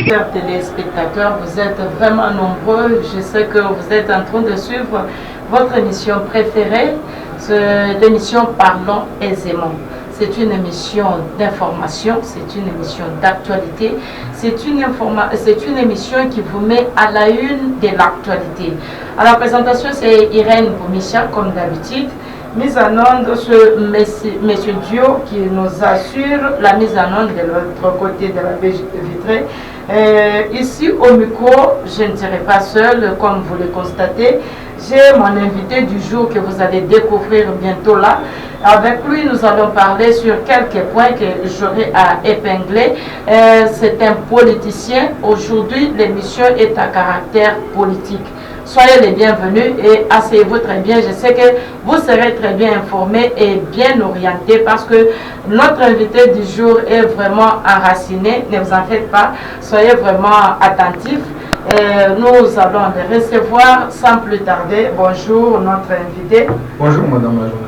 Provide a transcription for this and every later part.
Chers téléspectateurs, vous êtes vraiment nombreux. Je sais que vous êtes en train de suivre votre émission préférée, l'émission Parlons aisément. C'est une émission d'information, c'est une émission d'actualité, c'est une émission qui vous met à la une de l'actualité. À la présentation, c'est Irène Boumicha, comme d'habitude. Mise en onde ce monsieur Dio qui nous assure la mise en onde de l'autre côté de la baie vitrée. Ici au micro, je ne serai pas seule, comme vous le constatez. J'ai mon invité du jour que vous allez découvrir bientôt là. Avec lui, nous allons parler sur quelques points que j'aurai à épingler. C'est un politicien. Aujourd'hui, l'émission est à caractère politique. Soyez les bienvenus et asseyez-vous très bien. Je sais que vous serez très bien informés et bien orientés parce que notre invité du jour est vraiment enraciné. Ne vous en faites pas. Soyez vraiment attentifs. Nous allons les recevoir sans plus tarder. Bonjour notre invité. Bonjour madame la journaliste.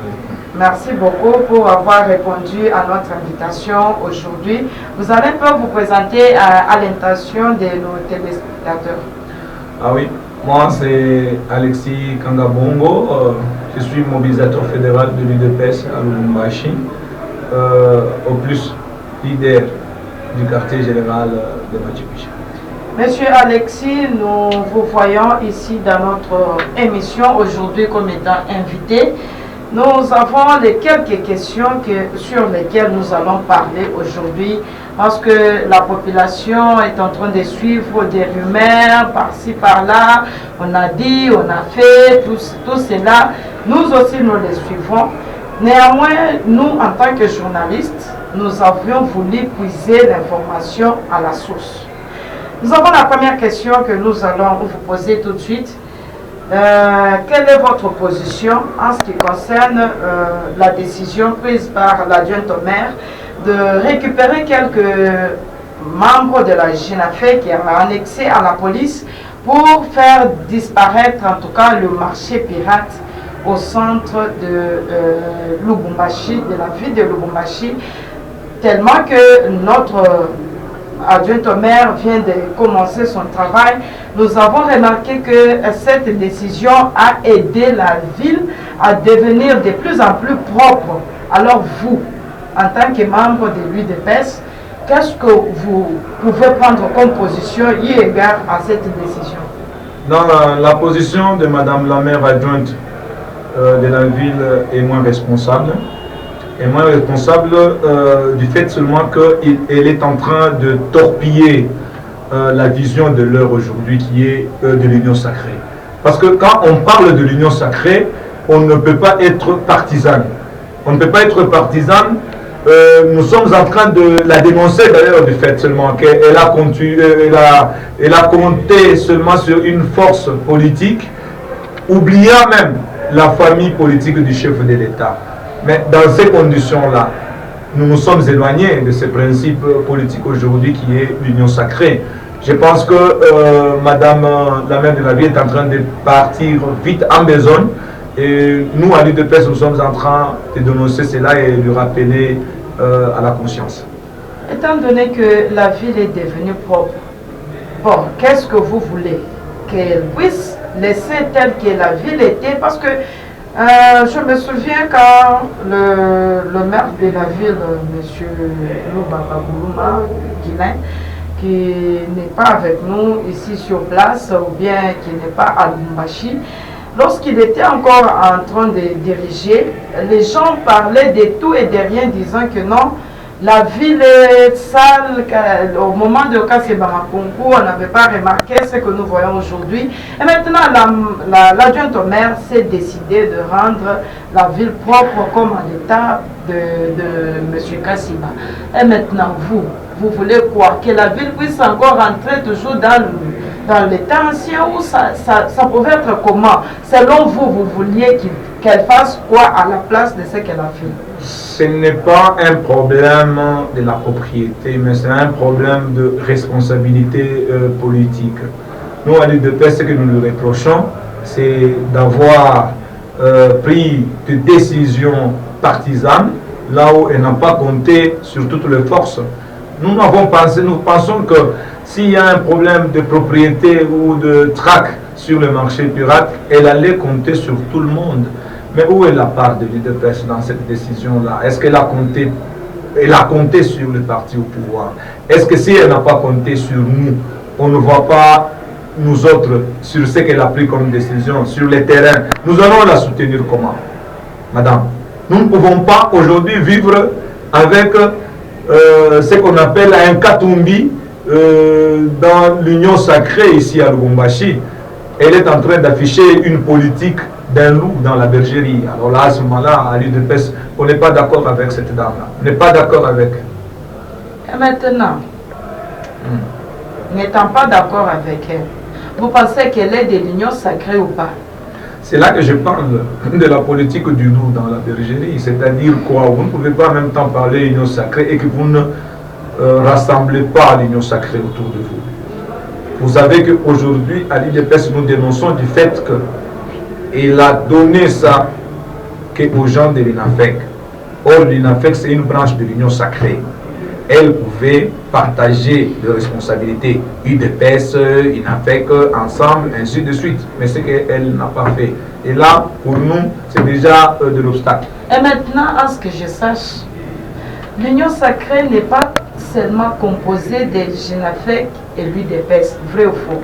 Merci beaucoup pour avoir répondu à notre invitation aujourd'hui. Vous allez un peu vous présenter à l'intention de nos téléspectateurs. Ah oui, moi c'est Alexis Kangabongo. Je suis mobilisateur fédéral de l'UDPS à Lubumbashi. Au plus leader du quartier général de Machipicha. Monsieur Alexis, nous vous voyons ici dans notre émission aujourd'hui comme étant invité. Nous avons quelques questions sur lesquelles nous allons parler aujourd'hui parce que la population est en train de suivre des rumeurs par-ci par-là. On a dit, on a fait, tout cela. Nous aussi, nous les suivons. Néanmoins, nous, en tant que journalistes, nous avions voulu puiser l'information à la source. Nous avons la première question que nous allons vous poser tout de suite. Quelle est votre position en ce qui concerne la décision prise par l'adjointe au maire de récupérer quelques membres de la GINAFE qui ont annexé à la police pour faire disparaître en tout cas le marché pirate au centre de Lubumbashi, de la ville de Lubumbashi, tellement que notre adjointe au maire vient de commencer son travail. Nous avons remarqué que cette décision a aidé la ville à devenir de plus en plus propre. Alors vous, en tant que membre de l'UDPS, qu'est-ce que vous pouvez prendre comme position eu égard à cette décision? Dans la position de madame la maire adjointe de la ville est moins responsable. Et moins responsable du fait seulement qu'elle est en train de torpiller la vision de l'heure aujourd'hui qui est de l'union sacrée. Parce que quand on parle de l'union sacrée, on ne peut pas être partisan. On ne peut pas être partisan. Nous sommes en train de la dénoncer d'ailleurs du fait seulement qu'elle a compté seulement sur une force politique, oubliant même la famille politique du chef de l'État. Mais dans ces conditions-là, nous nous sommes éloignés de ce principe politique aujourd'hui qui est l'union sacrée. Je pense que madame la maire de la ville est en train de partir vite en besogne. Et nous, à l'UDPS, nous sommes en train de dénoncer cela et de rappeler à la conscience. Étant donné que la ville est devenue propre, bon, qu'est-ce que vous voulez? Qu'elle puisse laisser telle que la ville était? Parce que je me souviens quand le maire de la ville, M. Lubaba Guilin, qui n'est pas avec nous ici sur place ou bien qui n'est pas à Lubumbashi, lorsqu'il était encore en train de diriger, les gens parlaient de tout et de rien, disant que non, la ville est sale. Au moment de Kassé-Bamakonkou, on n'avait pas remarqué ce que nous voyons aujourd'hui. Et maintenant, l'adjointe au maire s'est décidé de rendre la ville propre comme en l'état de M. Kassiba. Et maintenant, vous voulez quoi? Que la ville puisse encore rentrer toujours dans l'état ancien ou ça pouvait être comment? Selon vous, vous vouliez qu'elle fasse quoi à la place de ce qu'elle a fait? Ce n'est pas un problème de la propriété, mais c'est un problème de responsabilité politique. Nous, à l'UDPS, ce que nous lui reprochons, c'est d'avoir pris des décisions partisanes, là où elle n'a pas compté sur toutes les forces. Nous pensons que s'il y a un problème de propriété ou de traque sur le marché pirate, elle allait compter sur tout le monde. Mais où est la part de l'UDPS dans cette décision-là? Est-ce qu'elle a compté, sur le parti au pouvoir? Est-ce que si elle n'a pas compté sur nous, on ne voit pas nous autres sur ce qu'elle a pris comme décision, sur le terrain? Nous allons la soutenir comment, madame? Nous ne pouvons pas aujourd'hui vivre avec ce qu'on appelle un Katumbi dans l'union sacrée ici à Lubumbashi. Elle est en train d'afficher une politique d'un loup dans la bergerie. Alors là, à ce moment-là, à l'UDPS, on n'est pas d'accord avec cette dame-là. On n'est pas d'accord avec elle. Et maintenant, n'étant pas d'accord avec elle, vous pensez qu'elle est de l'union sacrée ou pas? C'est là que je parle de la politique du loup dans la bergerie. C'est-à-dire quoi? Vous ne pouvez pas en même temps parler d'union sacrée et que vous ne rassemblez pas l'union sacrée autour de vous. Vous savez qu'aujourd'hui, à l'UDPS, nous dénonçons du fait qu'il a donné ça aux gens de l'INAFEC. Or, l'INAFEC, c'est une branche de l'union sacrée. Elle pouvait partager les responsabilités UDPS, INAFEC, ensemble, ainsi de suite. Mais c'est qu'elle n'a pas fait. Et là, pour nous, c'est déjà de l'obstacle. Et maintenant, à ce que je sache, l'union sacrée n'est pas seulement composée de l'INAFEC et l'UDPS, vrai ou faux?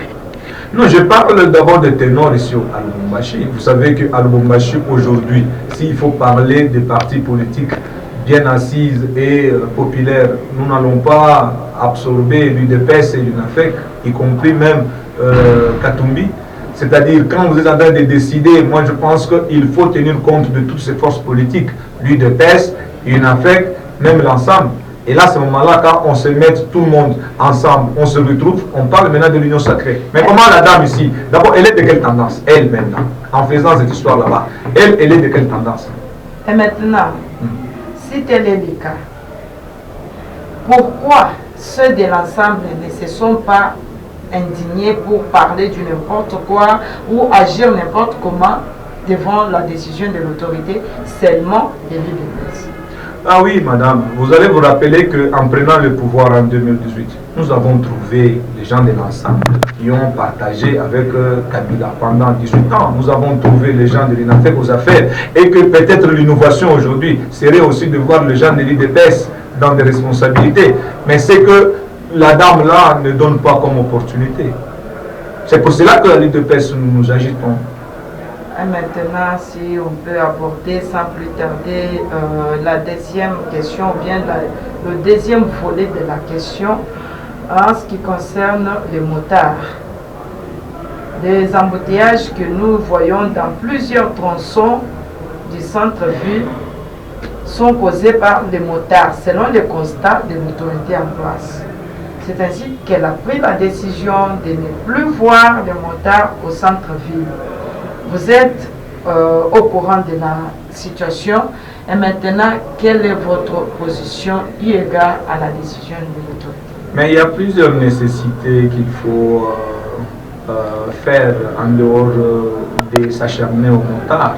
Non, je parle d'abord des ténors ici à Lubumbashi. Vous savez qu'à Lubumbashi, aujourd'hui, s'il faut parler des partis politiques bien assises et populaires, nous n'allons pas absorber l'UDPS et l'UNAFEC, y compris même Katumbi. C'est-à-dire, quand vous êtes en train de décider, moi je pense qu'il faut tenir compte de toutes ces forces politiques, l'UDPS, l'UNAFEC, même l'ensemble. Et là, à ce moment-là, quand on se met tout le monde ensemble, on se retrouve, on parle maintenant de l'union sacrée. Mais comment la dame ici, d'abord, elle est de quelle tendance? Elle maintenant, en faisant cette histoire là-bas, elle est de quelle tendance? Et maintenant, si tel est le cas, pourquoi ceux de l'ensemble ne se sont pas indignés pour parler du n'importe quoi ou agir n'importe comment devant la décision de l'autorité seulement de l'UDPS? Ah oui, madame, vous allez vous rappeler qu'en prenant le pouvoir en 2018, nous avons trouvé les gens de l'ensemble qui ont partagé avec Kabila pendant 18 ans. Nous avons trouvé les gens de l'INAFEC aux affaires et que peut-être l'innovation aujourd'hui serait aussi de voir les gens de l'UDPS dans des responsabilités. Mais c'est que la dame là ne donne pas comme opportunité. C'est pour cela que à l'UDPS nous agitons. Et maintenant, si on peut aborder sans plus tarder la deuxième question, ou bien le deuxième volet de la question, en ce qui concerne les motards. Des embouteillages que nous voyons dans plusieurs tronçons du centre-ville sont causés par les motards, selon les constats de l'autorité en place. C'est ainsi qu'elle a pris la décision de ne plus voir les motards au centre-ville. Vous êtes au courant de la situation et maintenant, quelle est votre position eu égard à la décision de l'autorité? Mais il y a plusieurs nécessités qu'il faut faire en dehors de s'acharner aux motards.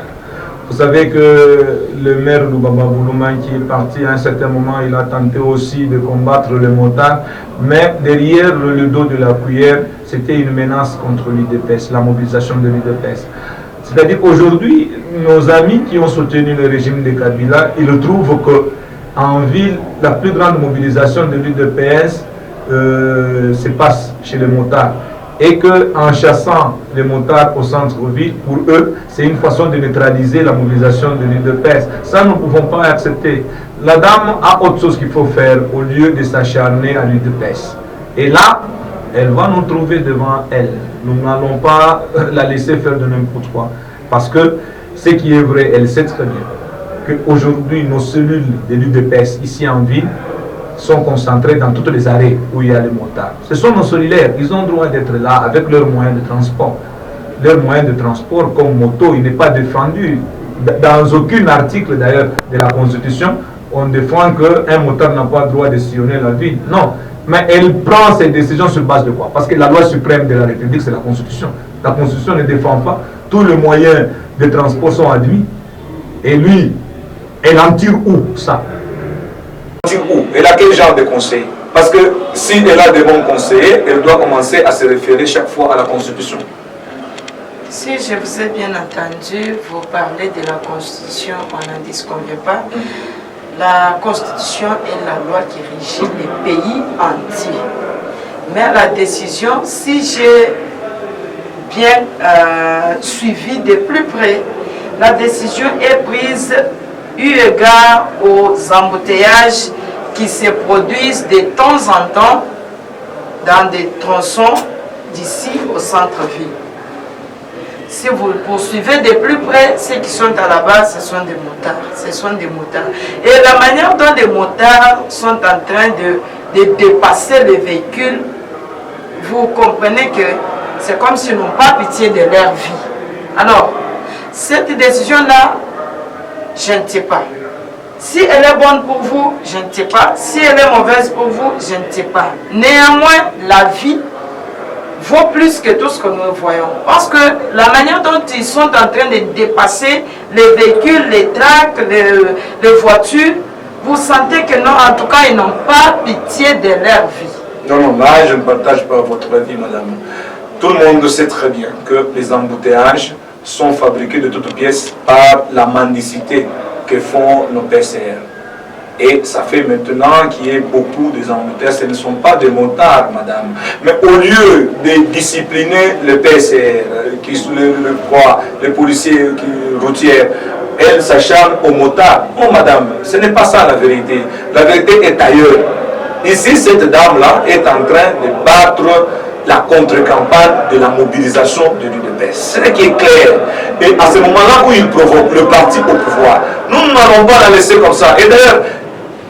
Vous savez que le maire Lubaba Boulouman qui est parti à un certain moment, il a tenté aussi de combattre les motards, mais derrière le dos de la cuillère, c'était une menace contre l'UDPS, la mobilisation de l'UDPS. C'est-à-dire qu'aujourd'hui, nos amis qui ont soutenu le régime de Kabila, ils trouvent qu'en ville, la plus grande mobilisation de l'UDPS se passe chez les motards. Et qu'en chassant les motards au centre-ville, pour eux, c'est une façon de neutraliser la mobilisation de l'UDPS. Ça, nous ne pouvons pas accepter. La dame a autre chose qu'il faut faire au lieu de s'acharner à l'UDPS. Et là, elle va nous trouver devant elle. Nous n'allons pas la laisser faire de n'importe quoi. Parce que ce qui est vrai, elle sait très bien qu'aujourd'hui, nos cellules de l'UDPS ici en ville sont concentrées dans toutes les arrêts où il y a les motards. Ce sont nos solidaires. Ils ont le droit d'être là avec leurs moyens de transport. Leurs moyens de transport comme moto, il n'est pas défendu. Dans aucun article d'ailleurs de la Constitution, on défend qu'un motard n'a pas le droit de sillonner la ville. Non. Mais elle prend ses décisions sur base de quoi? Parce que la loi suprême de la République, c'est la Constitution. La Constitution ne défend pas. Tous les moyens de transport sont admis. Et lui, elle en tire où ça? Elle en tire où? Elle a quel genre de conseil? Parce que si elle a de bons conseillers, elle doit commencer à se référer chaque fois à la Constitution. Si je vous ai bien entendu, vous parlez de la Constitution, on n'en disconvient pas. La Constitution est la loi qui régit les pays entiers. Mais la décision, si j'ai bien suivi de plus près, la décision est prise eu égard aux embouteillages qui se produisent de temps en temps dans des tronçons d'ici au centre-ville. Si vous poursuivez de plus près, ceux qui sont à la base, ce sont des motards. Ce sont des motards. Et la manière dont les motards sont en train de dépasser les véhicules, vous comprenez que c'est comme s'ils n'ont pas pitié de leur vie. Alors, cette décision-là, je ne sais pas. Si elle est bonne pour vous, je ne sais pas. Si elle est mauvaise pour vous, je ne sais pas. Néanmoins, la vie vaut plus que tout ce que nous voyons. Parce que la manière dont ils sont en train de dépasser les véhicules, les tracts, les voitures, vous sentez que non, en tout cas, ils n'ont pas pitié de leur vie. Non, non, là, je ne partage pas votre avis, madame. Tout le monde sait très bien que les embouteillages sont fabriqués de toutes pièces par la mendicité que font nos PCR. Et ça fait maintenant qu'il y ait beaucoup des embouteillages. Ce ne sont pas des motards, madame. Mais au lieu de discipliner le PCR, les policiers routiers, elles s'acharnent aux motards. Oh, madame, ce n'est pas ça la vérité. La vérité est ailleurs. Ici, cette dame-là est en train de battre la contre-campagne de la mobilisation de l'UDPS. C'est ce qui est clair. Et à ce moment-là où il provoque le parti au pouvoir, nous n'allons pas la laisser comme ça. Et d'ailleurs,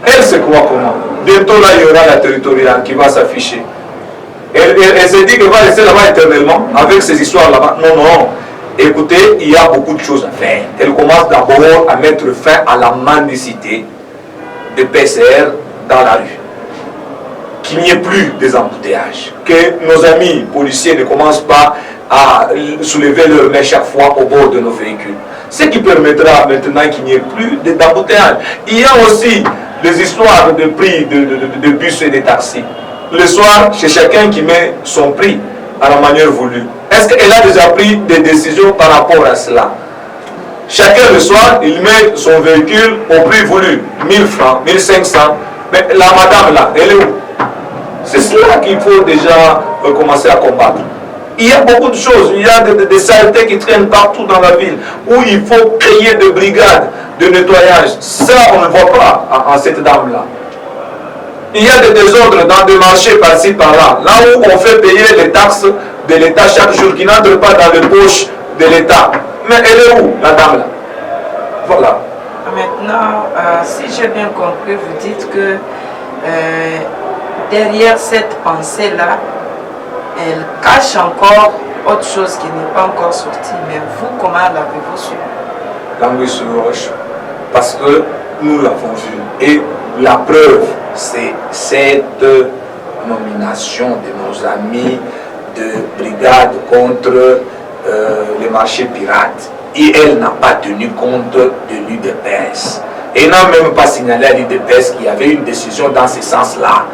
elle se croit comment? Bientôt là, il y aura la territoriale qui va s'afficher. Elle se dit qu'elle va rester là-bas éternellement avec ces histoires là-bas. Non, non. Écoutez, il y a beaucoup de choses à faire. Elle commence d'abord à mettre fin à la mendicité de PCR dans la rue. Qu'il n'y ait plus des embouteillages. Que nos amis policiers ne commencent pas à soulever leur main chaque fois au bord de nos véhicules. Ce qui permettra maintenant qu'il n'y ait plus d'embouteillages. Il y a aussi les histoires de prix de bus et de taxis. Le soir, c'est chacun qui met son prix à la manière voulue. Est-ce qu'elle a déjà pris des décisions par rapport à cela? Chacun le soir, il met son véhicule au prix voulu. 1000 francs, 1500. Mais la madame là, elle est où? C'est cela qu'il faut déjà commencer à combattre. Il y a beaucoup de choses, il y a des saletés qui traînent partout dans la ville, où il faut créer des brigades de nettoyage. Ça, on ne voit pas en cette dame-là. Il y a des désordres dans des marchés par-ci, par-là. Là où on fait payer les taxes de l'État chaque jour, qui n'entrent pas dans les poches de l'État. Mais elle est où, la dame-là? Voilà. Maintenant, si j'ai bien compris, vous dites que derrière cette pensée-là, elle cache encore autre chose qui n'est pas encore sortie. Mais vous, comment l'avez-vous su? L'anguille sur roche. Parce que nous l'avons vu. Et la preuve, c'est cette nomination de nos amis de brigade contre les marchés pirates. Et elle n'a pas tenu compte de l'UDPS. Elle n'a même pas signalé à l'UDPS qu'il y avait une décision dans ce sens-là.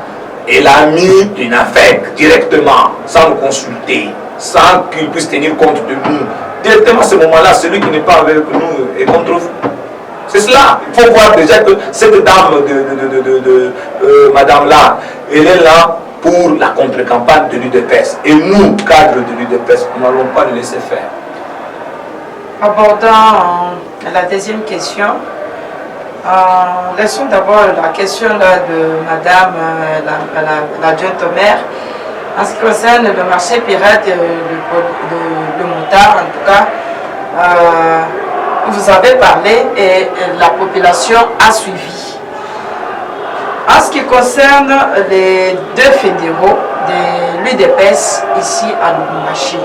Elle a mis une affaire directement, sans nous consulter, sans qu'il puisse tenir compte de nous. Directement à ce moment-là, celui qui n'est pas avec nous est contre vous. C'est cela. Il faut voir déjà que cette dame madame-là, elle est là pour la contre-campagne de l'UDPS. Et nous, cadres de l'UDPS, nous n'allons pas le laisser faire. Abordant la deuxième question, laissons d'abord la question là de madame l'adjointe au maire. En ce qui concerne le marché pirate, le motard en tout cas, vous avez parlé et la population a suivi. En ce qui concerne les deux fédéraux de l'UDPS ici à Lubumbashi,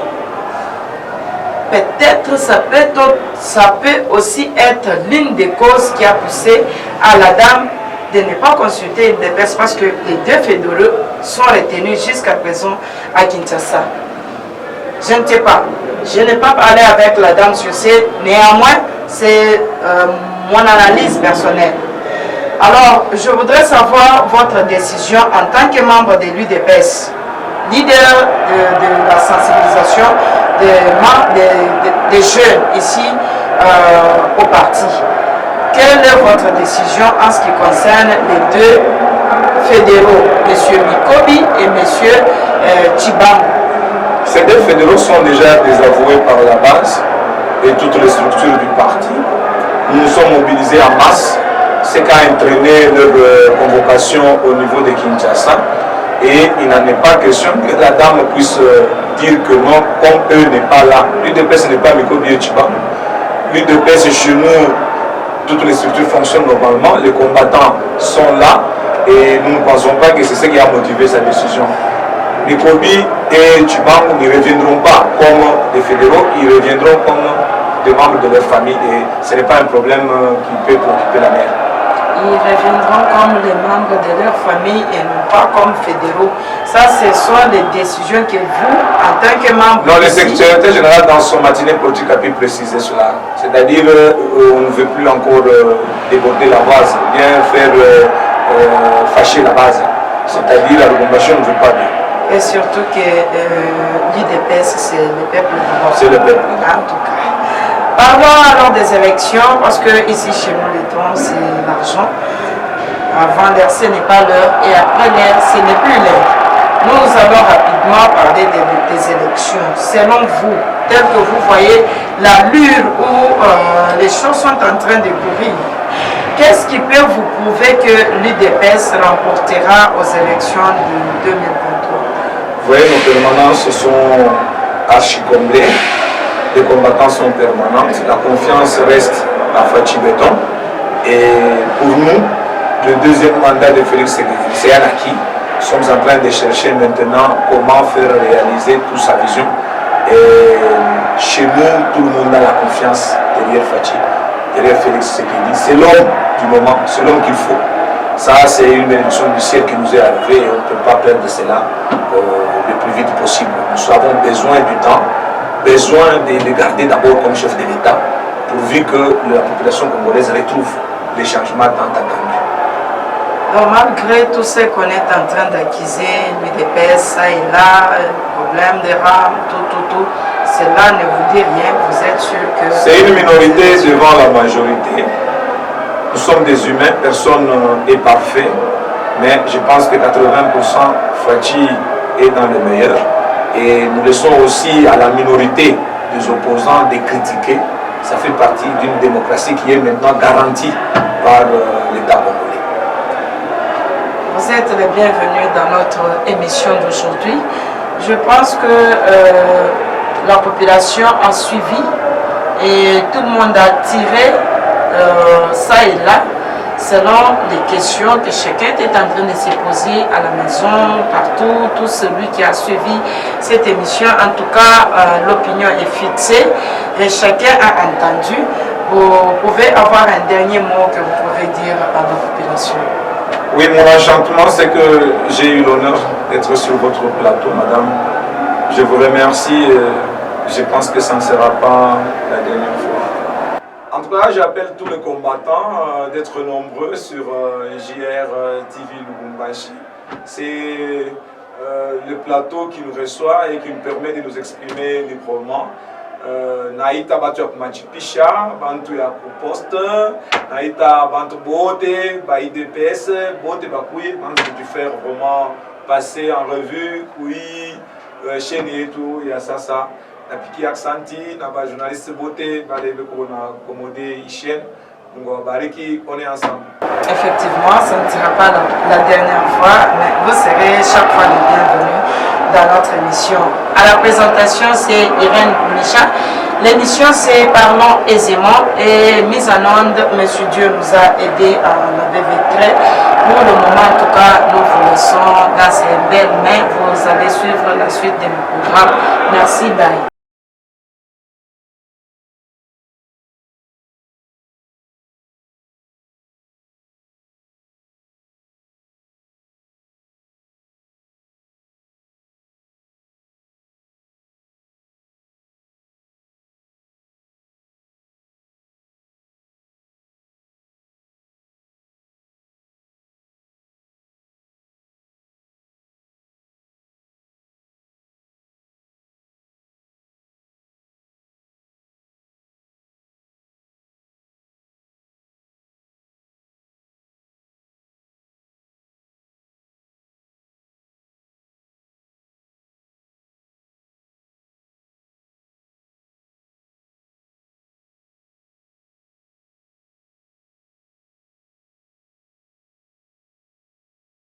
peut-être ça peut aussi être l'une des causes qui a poussé à la dame de ne pas consulter l'UDPS parce que les deux fédéraux sont retenus jusqu'à présent à Kinshasa. Je ne sais pas. Je n'ai pas parlé avec la dame sur ce, néanmoins, c'est mon analyse personnelle. Alors, je voudrais savoir votre décision en tant que membre de l'UDPS, leader de la sensibilisation des jeunes ici au parti. Quelle est votre décision en ce qui concerne les deux fédéraux, M. Mikobi et M. Tshibambu? Ces deux fédéraux sont déjà désavoués par la base et toutes les structures du parti. Nous nous sommes mobilisés en masse, ce qui a entraîné leur convocation au niveau de Kinshasa. Et il n'en est pas question que la dame puisse dire que non, comme eux n'est pas là. L'UDPS n'est pas Mikobi et Tshibambu. L'UDPS, chez nous, toutes les structures fonctionnent normalement, les combattants sont là et nous ne pensons pas que c'est ce qui a motivé sa décision. Mikobi et Tshibambu ne reviendront pas comme des fédéraux, ils reviendront comme des membres de leur famille et ce n'est pas un problème qui peut préoccuper la mère. Ils reviendront comme les membres de leur famille et non pas comme fédéraux. Ça, ce sont les décisions que vous, en tant que membre... Non, le secrétaire général, dans son matinée politique, a pu préciser cela. C'est-à-dire on ne veut plus encore déborder la base, bien faire fâcher la base. C'est-à-dire la recommandation ne veut pas bien. Et surtout que l'UDPS, c'est le peuple d'abord. C'est le peuple. En tout cas. Parlons alors des élections, parce que ici chez nous, les temps, c'est l'argent. Avant l'heure, ce n'est pas l'heure, et après l'heure, ce n'est plus l'heure. Nous allons rapidement parler des élections. Selon vous, tel que vous voyez l'allure où les choses sont en train de courir, qu'est-ce qui peut vous prouver que l'UDPS remportera aux élections de 2023? Vous voyez, nos permanences sont archi-comblées. Les combattants sont permanents. La confiance reste à Fachi Béton. Et pour nous, le deuxième mandat de Félix c'est un acquis. Nous sommes en train de chercher maintenant comment faire réaliser toute sa vision. Et chez nous, tout le monde a la confiance derrière Fachi, derrière Félix Tshisekedi. C'est l'homme du moment, c'est l'homme qu'il faut. Ça, c'est une bénédiction du ciel qui nous est arrivée et on ne peut pas perdre cela le plus vite possible. Nous avons besoin du temps, besoin de le garder d'abord comme chef de l'État, pourvu que la population congolaise retrouve les changements tant attendus. Donc, malgré tout ce qu'on est en train d'acquiser, l'UDPS, ça et là, problème de rames, tout, cela ne vous dit rien, vous êtes sûr que... C'est une minorité devant la majorité. Nous sommes des humains, personne n'est parfait, mais je pense que 80% Fachi est dans le meilleur. Et nous laissons aussi à la minorité des opposants de critiquer. Ça fait partie d'une démocratie qui est maintenant garantie par l'État congolais. Vous êtes les bienvenus dans notre émission d'aujourd'hui. Je pense que la population a suivi et tout le monde a tiré ça et là, selon les questions que chacun est en train de se poser à la maison, partout, tout celui qui a suivi cette émission. En tout cas, l'opinion est fixée et chacun a entendu. Vous pouvez avoir un dernier mot que vous pouvez dire à la population. Oui, mon enchantement, c'est que j'ai eu l'honneur d'être sur votre plateau, madame. Je vous remercie. Je pense que ça ne sera pas la dernière fois. En tout cas, j'appelle tous les combattants d'être nombreux sur JR TV Lubumbashi. C'est le plateau qui nous reçoit et qui nous permet de nous exprimer librement. Naïta Batuak Machipisha, Bantu ya Poste, Naïta Bantu Bote, IDPS, Bote Bakouye, Bantu du faire vraiment passer en revue, Koui, chaîne et tout, il y a ça. Na piki aksanti, na ba journaliste Bote, ba lebe ko na commodé chaîne, donc bariki, on est ensemble. Effectivement, ça ne sera pas la dernière fois, mais vous serez chaque fois le bienvenu dans notre émission. À la présentation, c'est Irène Micha. L'émission, c'est Parlons aisément et mise en onde, Monsieur Dieu nous a aidés à la BV3. Pour le moment, en tout cas, nous vous laissons dans ces belles mains. Vous allez suivre la suite de nos programmes. Merci, bye.